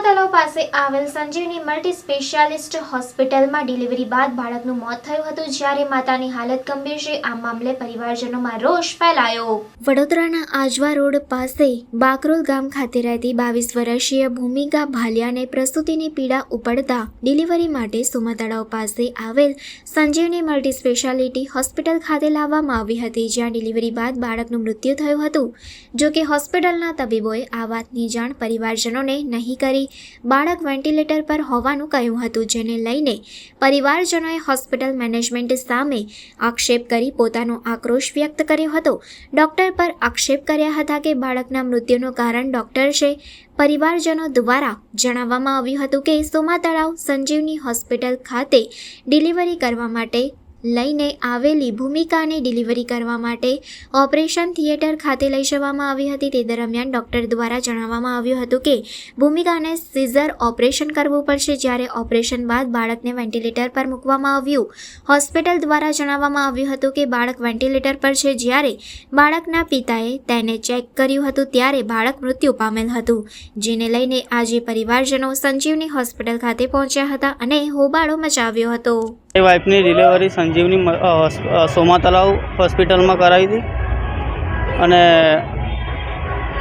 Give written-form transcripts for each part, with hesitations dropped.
સોમા તળાવ પાસે આવેલ સંજીવની મલ્ટી સ્પેશિયાલિસ્ટ હોસ્પિટલમાં ડિલિવરી બાદ બાળકનું મોત થયું હતું, જ્યારે માતાની હાલત ગંભીર છે। આ મામલે પરિવારજનોમાં રોષ ફેલાયો। વડોદરાના આજવા રોડ પાસે બાકરોલ ગામ ખાતે રહેતી 22 વર્ષીય ભૂમિકા ભાલિયાને પ્રસૂતિની પીડા ઉપડતા ડિલિવરી માટે સોમા તળાવ પાસે આવેલ સંજીવની મલ્ટી સ્પેશિયાલિટી હોસ્પિટલ ખાતે લાવવામાં આવી હતી, જ્યાં ડિલિવરી બાદ બાળકનું મૃત્યુ થયું હતું। જો કે હોસ્પિટલના તબીબોએ આ વાતની જાણ પરિવારજનોને નહીં કરી બાળક વેન્ટિલેટર પર હોવાનું કહ્યું હતું, જેને લઈને પરિવારજનોએ હોસ્પિટલ મેનેજમેન્ટ સામે આક્ષેપ કરી પોતાનો આક્રોશ વ્યક્ત કર્યો હતો। ડોક્ટર પર આક્ષેપ કર્યા હતા કે બાળકના મૃત્યુનું કારણ ડોક્ટર છે। પરિવારજનો દ્વારા જણાવવામાં આવ્યું હતું કે સોમા તળાવ સંજીવની હોસ્પિટલ ખાતે ડિલિવરી કરવા માટે લઈને આવેલી ભૂમિકાને ડિલિવરી કરવા માટે ઓપરેશન થિયેટર ખાતે લઈ જવામાં આવી હતી। તે દરમિયાન ડૉક્ટર દ્વારા જણાવવામાં આવ્યું હતું કે ભૂમિકાને સીઝર ઓપરેશન કરવું પડશે, જ્યારે ઓપરેશન બાદ બાળકને વેન્ટિલેટર પર મૂકવામાં આવ્યું। હોસ્પિટલ દ્વારા જણાવવામાં આવ્યું હતું કે બાળક વેન્ટિલેટર પર છે, જ્યારે બાળકના પિતાએ તેને ચેક કર્યું હતું ત્યારે બાળક મૃત્યુ પામેલ હતું, જેને લઈને આજે પરિવારજનો સંજીવની હોસ્પિટલ ખાતે પહોંચ્યા હતા અને હોબાળો મચાવ્યો હતો। એ વાઇફની ડિલિવરી સંજીવની સોમા તળાવ હોસ્પિટલમાં કરાવી હતી। અને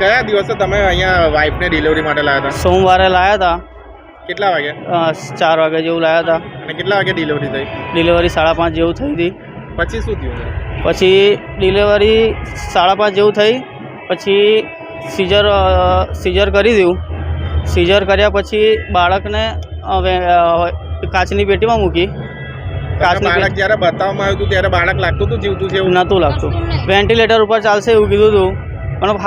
કયા દિવસે તમે અહીંયા વાઇફને ડિલિવરી માટે લાવ્યા હતા? સોમવારે લાવ્યા હતા। કેટલા વાગે? 4 વાગે જેવું લાવ્યા હતા। અને કેટલા વાગે ડિલિવરી થઈ? ડિલિવરી 5:30 જેવું થઈ હતી। પછી શું થયું? પછી ડિલિવરી 5:30 જેવું થઈ, પછી સીઝર કરી દીધું। સીઝર કર્યા પછી બાળકને કાચની પેટીમાં મૂકી। બાળક જ્યારે બતાવવામાં આવ્યું હતું ત્યારે બાળક લાગતું હતું જીવતું છે? એવું નહોતું લાગતું। વેન્ટિલેટર ઉપર ચાલશે એવું કીધું હતું, પણ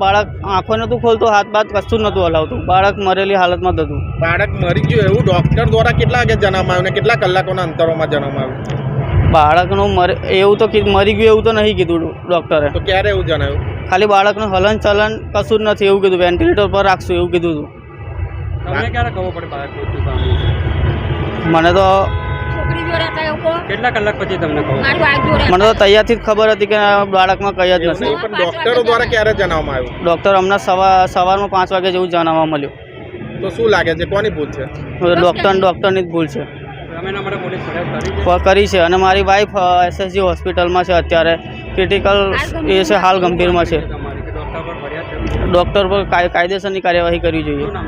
બાળક આંખો નહોતું ખોલતું, હાથ બાથ કશું નહોતું હલાવતું। બાળક મરેલી હાલતમાં જ હતું। બાળક મરી ગયું એવું ડૉક્ટર દ્વારા કેટલા વાગે જણાવવામાં આવ્યું ને કેટલા કલાકોના અંતરોમાં જણાવવામાં આવ્યું? બાળકનું એવું તો મરી ગયું એવું તો નહીં કીધું ડૉક્ટરે। તો ક્યારે એવું જણાવ્યું? ખાલી બાળકનું હલન ચલન કશું જ નથી એવું કીધું, વેન્ટિલેટર પર રાખશું એવું કીધું હતું। તમને ક્યારે ખબર પડે બાળક મૃત્યુ પામ્યું? મને તો કેટલા કલાક પછી તમને ખબર? મને તો તૈયારથી જ ખબર હતી કે બાળકમાં કઈ જ નથી। પણ ડૉક્ટરો દ્વારા ક્યારે જણાવવામાં આવ્યું? ડૉક્ટર હમણાં સવારમાં 5 વાગે જેવું જાણવા મળ્યું। તો શું લાગે છે કોની ભૂલ છે? ડૉક્ટરની જ ભૂલ છે, તમે એના માટે પોલીસ ફરિયાદ કરી છે। અને મારી વાઈફ SSG હોસ્પિટલમાં છે, અત્યારે ક્રિટિકલ એ છે, હાલ ગંભીરમાં છે। તમારી કે ડૉક્ટર પર ફરિયાદ ડૉક્ટર પર કાયદેસરની કાર્યવાહી કરવી જોઈએ। શું નામ